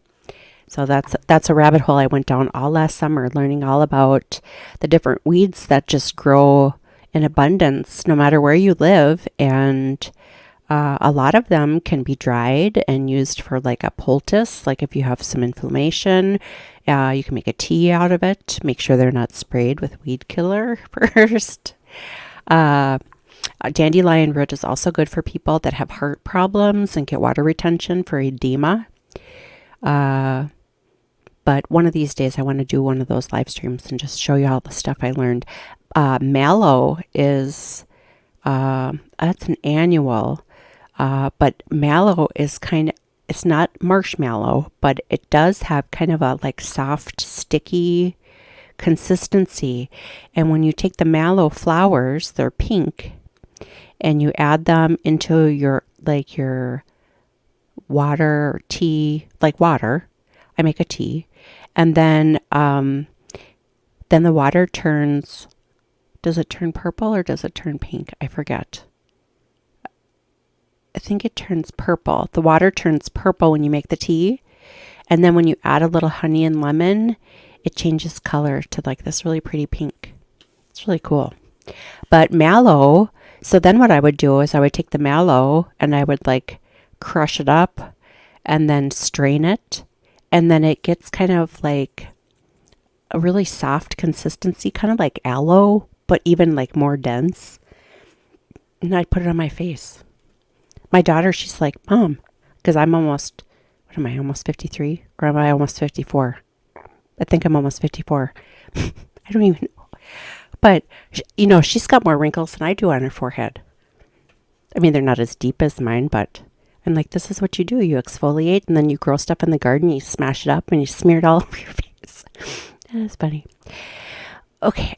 So that's a rabbit hole I went down all last summer, learning all about the different weeds that just grow in abundance no matter where you live. And a lot of them can be dried and used for like a poultice. Like if you have some inflammation, you can make a tea out of it. Make sure they're not sprayed with weed killer first. Dandelion root is also good for people that have heart problems and get water retention for edema. But one of these days I want to do one of those live streams and just show you all the stuff I learned. Mallow is, that's an annual, but mallow is it's not marshmallow, but it does have kind of a soft, sticky consistency. And when you take the mallow flowers, they're pink, and you add them into your water or tea, like water. I make a tea, and then the water turns. Does it turn purple or does it turn pink? I forget. I think it turns purple. The water turns purple when you make the tea, and then when you add a little honey and lemon, it changes color to this really pretty pink. It's really cool. But mallow. So then what I would do is I would take the mallow and I would crush it up and then strain it. And then it gets kind of a really soft consistency, kind of like aloe, but even more dense. And I'd put it on my face. My daughter, she's like, Mom, because I'm almost, what am I, almost 53? Or am I almost 54? I think I'm almost 54. I don't even know. But, she's got more wrinkles than I do on her forehead. I mean, they're not as deep as mine, but I'm like, this is what you do. You exfoliate, and then you grow stuff in the garden, you smash it up, and you smear it all over your face. That's funny. Okay,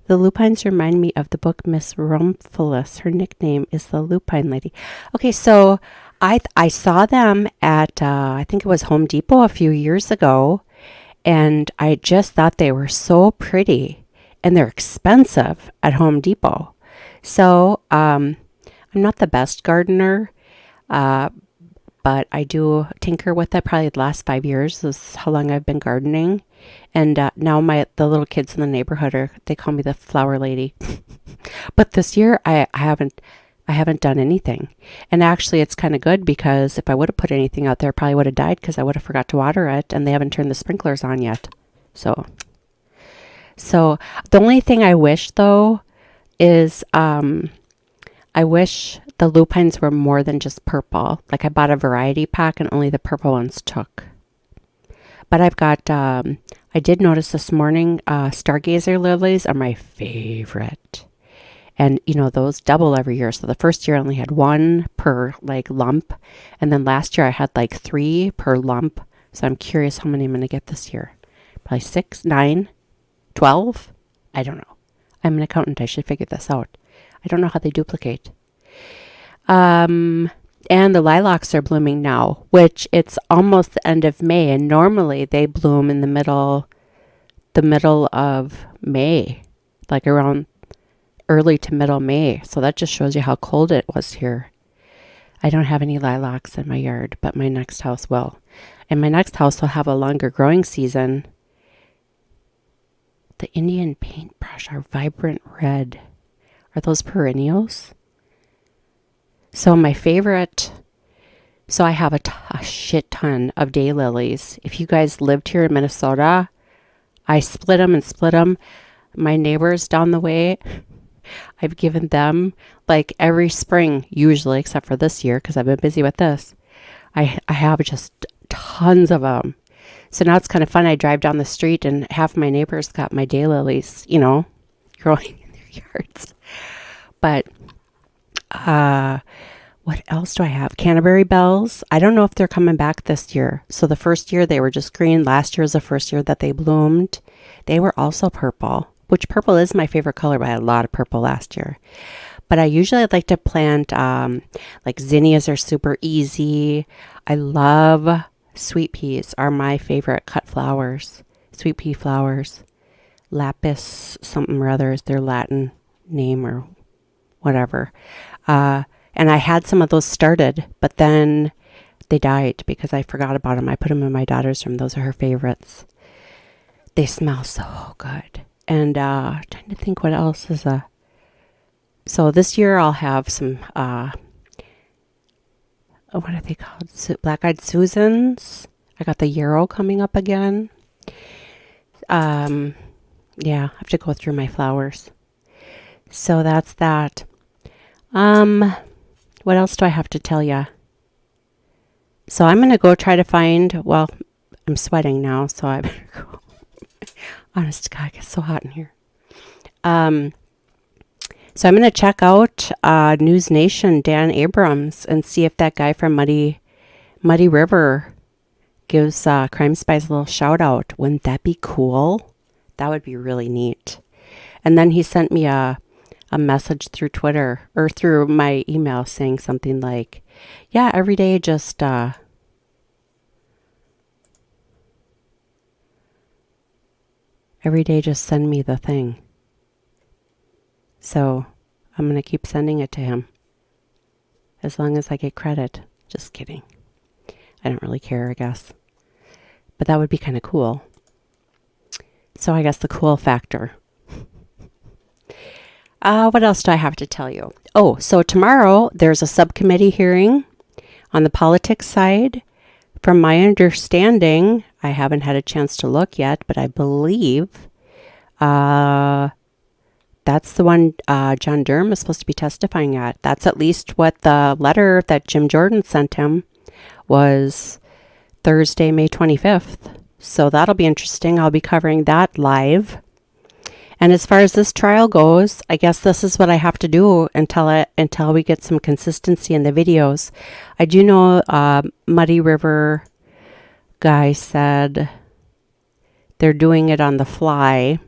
the lupines remind me of the book Miss Rumphelus. Her nickname is the Lupine Lady. Okay, so I saw them at I think it was Home Depot a few years ago, and I just thought they were so pretty, and they're expensive at Home Depot. So I'm not the best gardener, but I do tinker with it. Probably the last 5 years is how long I've been gardening, and now the little kids in the neighborhood they call me the flower lady. But this year I haven't done anything, and actually it's kind of good because if I would have put anything out there, I probably would have died because I would have forgot to water it, and they haven't turned the sprinklers on yet. So the only thing I wish though is I wish the lupines were more than just purple. Like I bought a variety pack and only the purple ones took. But I've got, I did notice this morning, stargazer lilies are my favorite. And, you know, those double every year. So the first year I only had one per like lump. And then last year I had like 3 per lump. So I'm curious how many I'm going to get this year. Probably 6, 9, 12. I don't know. I'm an accountant. I should figure this out. I don't know how they duplicate. And the lilacs are blooming now, which it's almost the end of May. And normally they bloom in the middle of May, like around early to middle May. So that just shows you how cold it was here. I don't have any lilacs in my yard, but my next house will. And my next house will have a longer growing season. The Indian paintbrush are vibrant red. Are those perennials? So my favorite, so I have a shit ton of daylilies. If you guys lived here in Minnesota, I split them. My neighbors down the way, I've given them like every spring, usually, except for this year because I've been busy with this. I have just tons of them. So now it's kind of fun. I drive down the street and half my neighbors got my daylilies, you know, growing in their yards. But what else do I have? Canterbury bells. I don't know if they're coming back this year. So the first year they were just green. Last year was the first year that they bloomed. They were also purple, which purple is my favorite color, but I had a lot of purple last year. But I usually like to plant, like zinnias are super easy. I love sweet peas are my favorite cut flowers. Sweet pea flowers. Lapis something or other is their Latin name or whatever. And I had some of those started, but then they died because I forgot about them. I put them in my daughter's room. Those are her favorites. They smell so good. And trying to think what else is so this year I'll have some what are they called? Black-eyed Susans. I got the yarrow coming up again. Yeah, I have to go through my flowers. So that's that. What else do I have to tell you? So I'm going to go try to find, well, I'm sweating now, so I better go. Honest to God, it gets so hot in here. So I'm going to check out News Nation, Dan Abrams, and see if that guy from Muddy River gives Crime Spies a little shout out. Wouldn't that be cool? That would be really neat. And then he sent me a message through Twitter or through my email saying something like, yeah, every day just send me the thing. So I'm going to keep sending it to him as long as I get credit. Just kidding. I don't really care, I guess. But that would be kind of cool. So I guess the cool factor. What else do I have to tell you? Oh, so tomorrow there's a subcommittee hearing on the politics side. From my understanding, I haven't had a chance to look yet, but I believe that's the one John Durham is supposed to be testifying at. That's at least what the letter that Jim Jordan sent him was Thursday, May 25th. So that'll be interesting. I'll be covering that live. And as far as this trial goes, I guess this is what I have to do until we get some consistency in the videos. I do know Muddy River guy said they're doing it on the fly.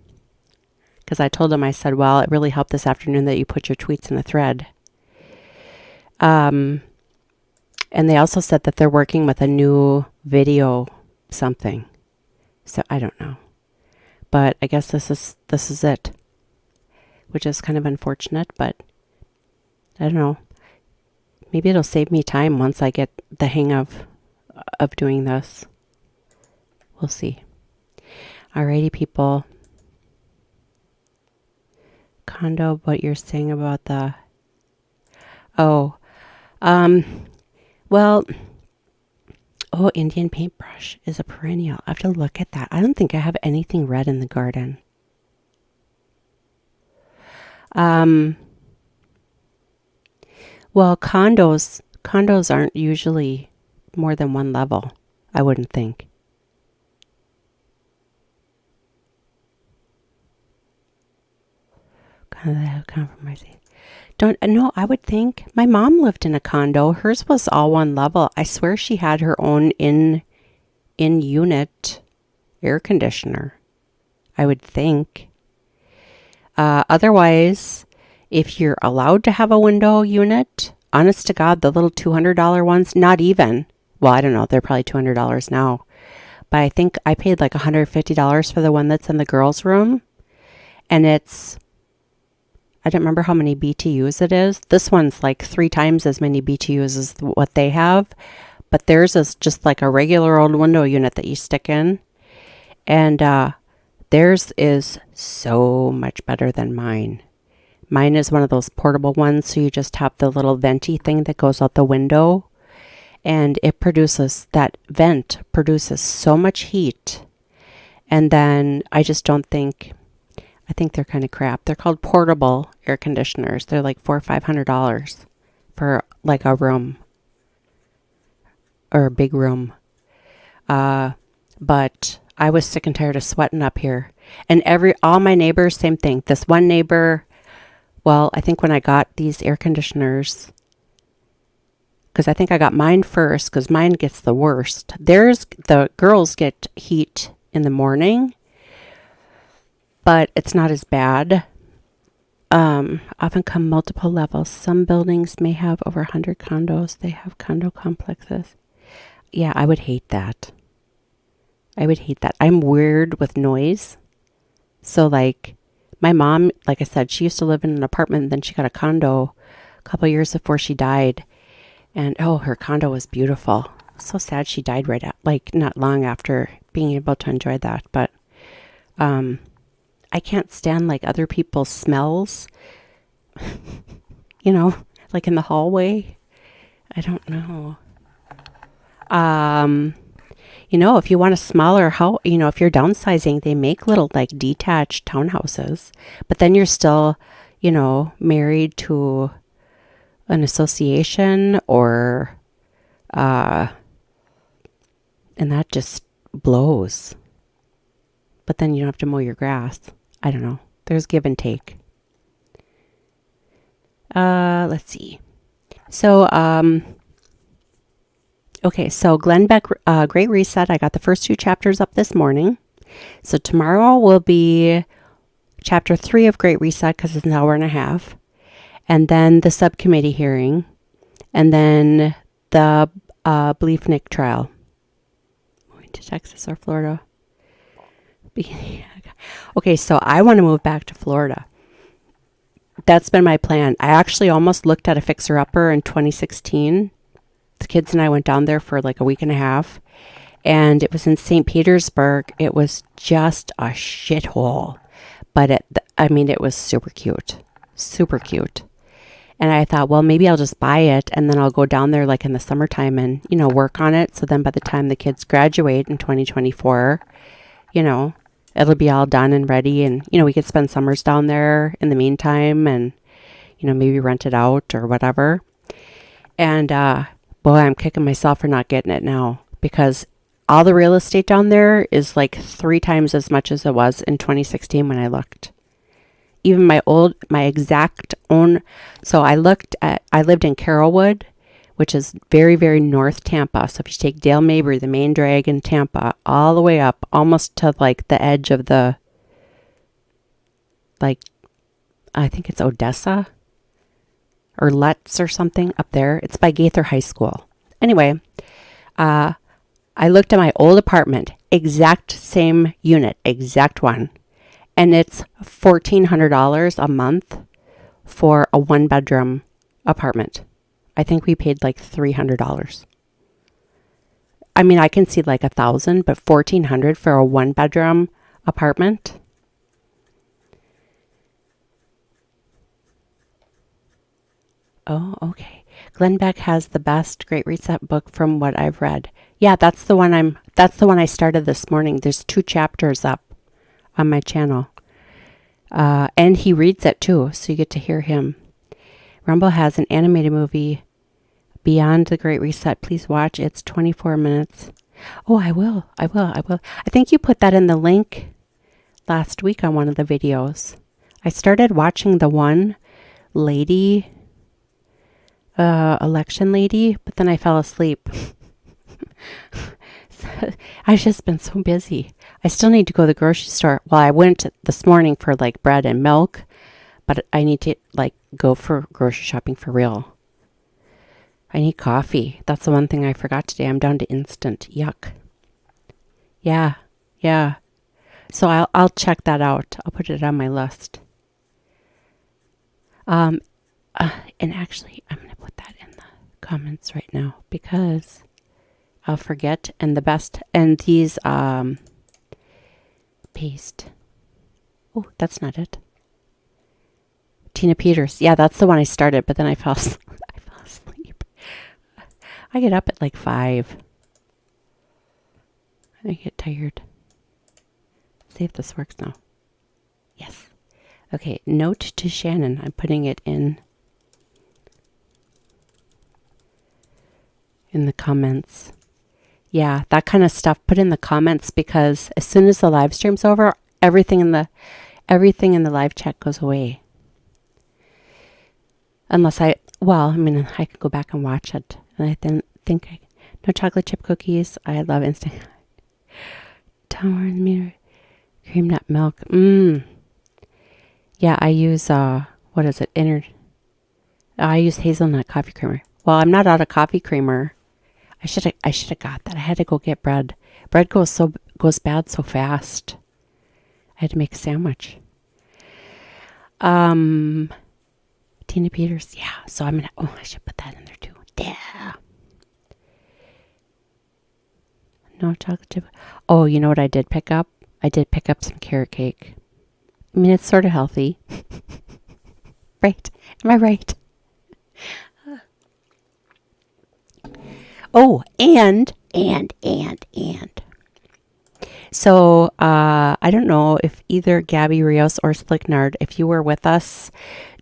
Because I told him, I said, well, it really helped this afternoon that you put your tweets in a thread. And And they also said that they're working with a new video something. So I don't know. But I guess this is it. Which is kind of unfortunate, but I don't know. Maybe it'll save me time once I get the hang of doing this. We'll see. Alrighty, people. Condo, what you're saying about the... Oh. Well... Oh, Indian paintbrush is a perennial. I have to look at that. I don't think I have anything red in the garden. Well, condos aren't usually more than one level, I wouldn't think. Compromising. Don't know. I would think my mom lived in a condo. Hers was all one level. I swear she had her own in unit air conditioner. I would think. Otherwise, if you're allowed to have a window unit, honest to God, the little $200 ones, not even. Well, I don't know. They're probably $200 now. But I think I paid like $150 for the one that's in the girls' room. And it's... I don't remember how many BTUs it is. This one's like 3 times as many BTUs as what they have. But theirs is just like a regular old window unit that you stick in. And theirs is so much better than mine. Mine is one of those portable ones. So you just have the little venty thing that goes out the window. And it produces, that vent produces so much heat. And then I just don't think... I think they're kind of crap. They're called portable air conditioners. They're like $400 or $500 for like a room or a big room. But I was sick and tired of sweating up here. And all my neighbors, same thing. This one neighbor, well, I think when I got these air conditioners, because I think I got mine first because mine gets the worst. The girls get heat in the morning, but it's not as bad. Often come multiple levels. Some buildings may have over 100 condos. They have condo complexes. Yeah, I would hate that. I'm weird with noise. So like my mom, like I said, she used to live in an apartment and then she got a condo a couple years before she died. And oh, her condo was beautiful. So sad she died not long after being able to enjoy that. But I can't stand like other people's smells, like in the hallway. I don't know. If you want a smaller house, if you're downsizing, they make little like detached townhouses, but then you're still, married to an association or, and that just blows. But then you don't have to mow your grass. I don't know. There's give and take. Let's see. So, okay. So Glenn Beck, Great Reset. I got the first 2 chapters up this morning. So tomorrow will be chapter 3 of Great Reset because it's an hour and a half. And then the subcommittee hearing. And then the Bliefnick trial. Going to Texas or Florida. Okay, so I want to move back to Florida. That's been my plan. I actually almost looked at a fixer-upper in 2016. The kids and I went down there for like a week and a half. And it was in St. Petersburg. It was just a shithole. But it was super cute. Super cute. And I thought, well, maybe I'll just buy it. And then I'll go down there like in the summertime and, work on it. So then by the time the kids graduate in 2024, it'll be all done and ready. And, we could spend summers down there in the meantime and, maybe rent it out or whatever. And, boy, I'm kicking myself for not getting it now because all the real estate down there is like 3 times as much as it was in 2016 when I looked. Even my exact own. So I lived in Carrollwood, which is very, very north Tampa. So if you take Dale Mabry, the main drag in Tampa, all the way up, almost to like the edge of I think it's Odessa or Lutz or something up there. It's by Gaither High School. Anyway, I looked at my old apartment, exact same unit, exact one. And it's $1,400 a month for a 1-bedroom apartment. I think we paid like $300. I mean, I can see like 1,000, but $1,400 for a 1-bedroom apartment. Oh, okay. Glenn Beck has the best Great Reset book from what I've read. Yeah, that's the one I started this morning. There's 2 chapters up on my channel. And he reads it too, so you get to hear him. Rumble has an animated movie, Beyond the Great Reset. Please watch. It's 24 minutes. Oh, I will. I think you put that in the link last week on one of the videos. I started watching the one lady, election lady, but then I fell asleep. I've just been so busy. I still need to go to the grocery store. Well, I went this morning for like bread and milk, but I need to like go for grocery shopping for real. I need coffee. That's the one thing I forgot today. I'm down to instant. Yuck. Yeah. So I'll check that out. I'll put it on my list. And actually, I'm going to put that in the comments right now because I'll forget. And the best, and these, paste. Oh, that's not it. Tina Peters. Yeah, that's the one I started, but then I fell asleep. I get up at like 5. I get tired. See if this works now. Yes. Okay, note to Shannon. I'm putting it in the comments. Yeah, that kind of stuff. Put in the comments because as soon as the live stream's over, everything in the live chat goes away. Unless I could go back and watch it. And I think no chocolate chip cookies. I love instant. Tower mirror, cream nut milk. Yeah, I use what is it? I use hazelnut coffee creamer. Well, I'm not out of coffee creamer. I should have got that. I had to go get bread. Bread goes bad so fast. I had to make a sandwich. Tina Peters. Yeah. So I should put that in there too. Yeah. No chocolate chip. Oh, you know what I did pick up? I did pick up some carrot cake. I mean, it's sort of healthy. Right. Am I right? Oh, and. So, I don't know if either Gabby Rios or Slicknard, if you were with us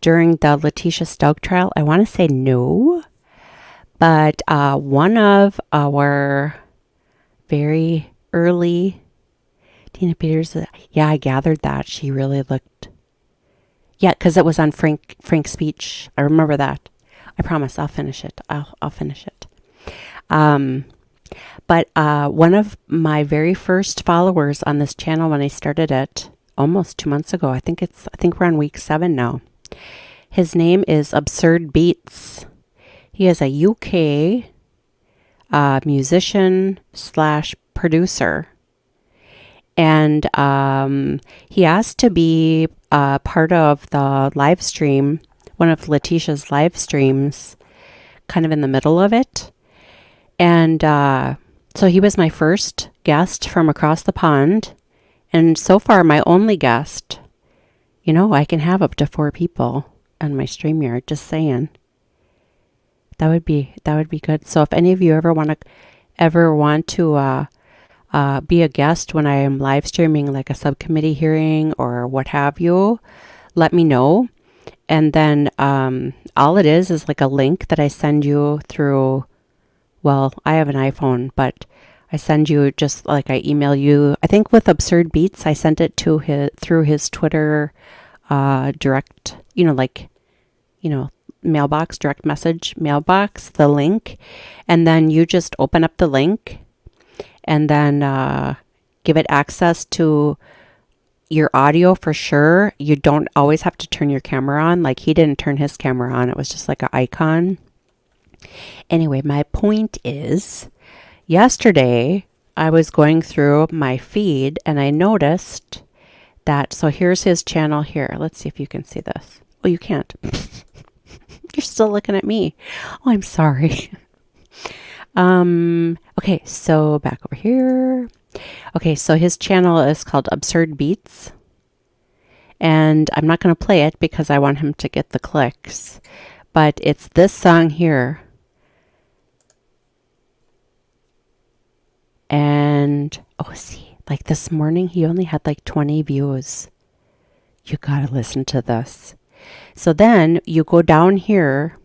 during the Letitia Stokes trial, I want to say no. But one of our very early Tina Peters, yeah, I gathered that. She really looked, yeah, because it was on Frank's speech. I remember that. I promise I'll finish it. I'll finish it. But one of my very first followers on this channel when I started it almost 2 months ago, I think we're on week 7 now. His name is Absurd Beats. He is a UK musician / producer. And he asked to be part of the live stream, one of Letitia's live streams, kind of in the middle of it. And so he was my first guest from across the pond. And so far, my only guest. You know, I can have up to 4 people on my StreamYard, just saying. That would be good. So if any of you ever want to be a guest when I am live streaming like a subcommittee hearing or what have you, let me know. And then all it is like a link that I send you through. Well, I have an iPhone, but I send you just like I email you. I think with Absurd Beats, I sent it to through his Twitter direct, mailbox, direct message mailbox, the link. And then you just open up the link and then give it access to your audio for sure. You don't always have to turn your camera on. Like he didn't turn his camera on. It was just like an icon. Anyway, my point is, yesterday I was going through my feed and I noticed that, so here's his channel here. Let's see if you can see this. Oh, you can't. You're still looking at me. Oh, I'm sorry. Okay, so back over here. Okay, so his channel is called Absurd Beats. And I'm not going to play it because I want him to get the clicks. But it's this song here. And, oh, see, like this morning, he only had like 20 views. You got to listen to this. So then you go down here,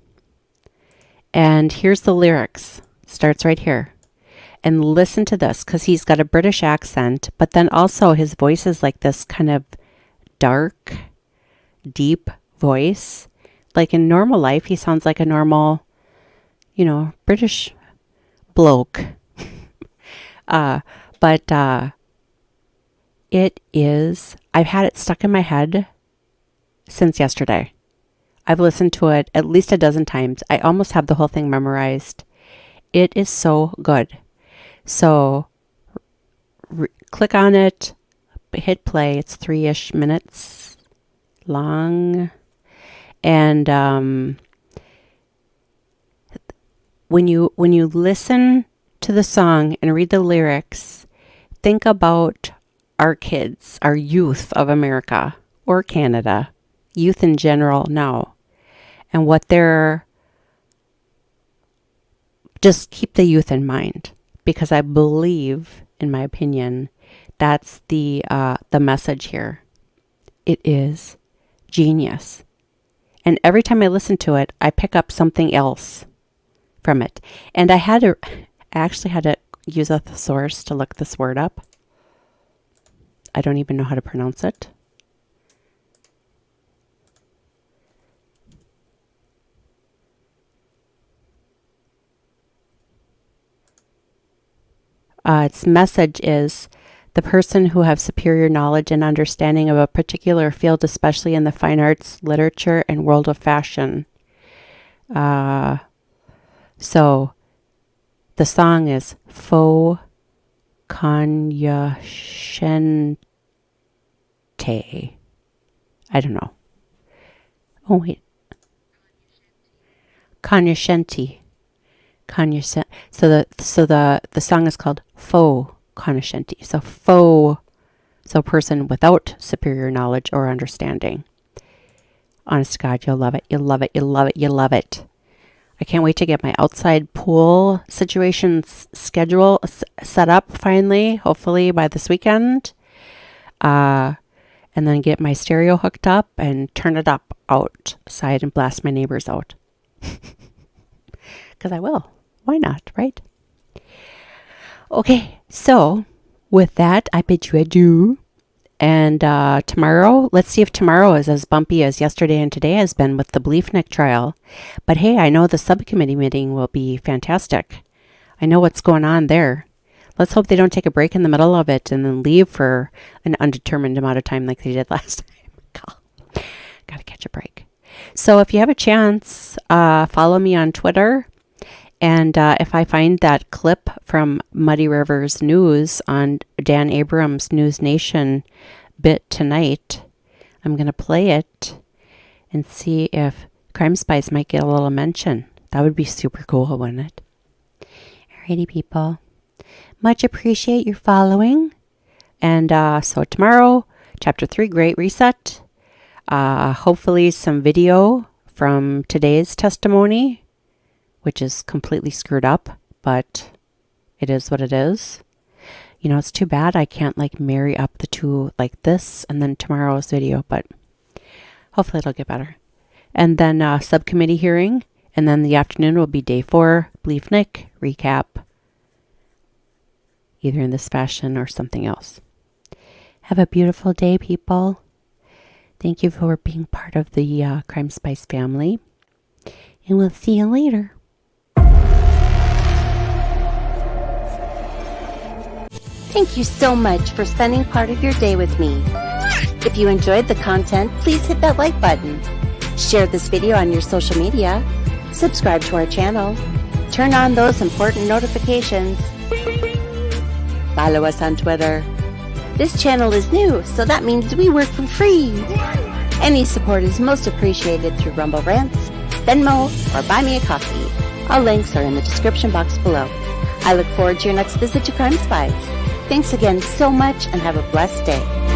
and here's the lyrics. It starts right here. And listen to this, because he's got a British accent, but then also his voice is like this kind of dark, deep voice. Like in normal life, he sounds like a normal, British bloke. But it is, I've had it stuck in my head since yesterday. I've listened to it at least a dozen times. I almost have the whole thing memorized. It is so good. So click on it, hit play. It's 3-ish minutes long. And when you listen to the song and read the lyrics, think about our kids, our youth of America or Canada, youth in general now, and what they're, just keep the youth in mind, because I believe, in my opinion, that's the message here. It is genius. And every time I listen to it, I pick up something else from it. And I actually had to use a thesaurus to look this word up. I don't even know how to pronounce it. Its message is the person who has superior knowledge and understanding of a particular field, especially in the fine arts, literature, and world of fashion. So the song is Faux Cognoscente. I don't know. Oh, wait. Cognoscente. So the song is called Faux Cognoscente. So faux, so person without superior knowledge or understanding. Honest to God, you'll love it. You'll love it. You'll love it. You'll love it. I can't wait to get my outside pool situation schedule set up finally, hopefully by this weekend. And then get my stereo hooked up and turn it up outside and blast my neighbors out. Because I will. Why not, right? Okay, so with that, I bid you adieu. And tomorrow, let's see if tomorrow is as bumpy as yesterday and today has been with the Bliefnick trial. But hey, I know the subcommittee meeting will be fantastic. I know what's going on there. Let's hope they don't take a break in the middle of it and then leave for an undetermined amount of time like they did last time. God, gotta catch a break. So if you have a chance, follow me on Twitter. And if I find that clip from Muddy Rivers News on Dan Abrams' News Nation bit tonight, I'm going to play it and see if Crime Spies might get a little mention. That would be super cool, wouldn't it? Alrighty, people. Much appreciate your following. And so tomorrow, Chapter 3, Great Reset. Hopefully some video from today's testimony, which is completely screwed up, but it is what it is. You know, it's too bad I can't like marry up the two like this and then tomorrow's video, but hopefully it'll get better. And then subcommittee hearing, and then the afternoon will be day 4, Bliefnick recap, either in this fashion or something else. Have a beautiful day, people. Thank you for being part of the Crime Spice family, and we'll see you later. Thank you so much for spending part of your day with me. If you enjoyed the content, please hit that like button. Share this video on your social media. Subscribe to our channel. Turn on those important notifications. Follow us on Twitter. This channel is new, so that means we work for free. Any support is most appreciated through Rumble Rants, Venmo, or Buy Me a Coffee. All links are in the description box below. I look forward to your next visit to Crime Spies. Thanks again so much and have a blessed day.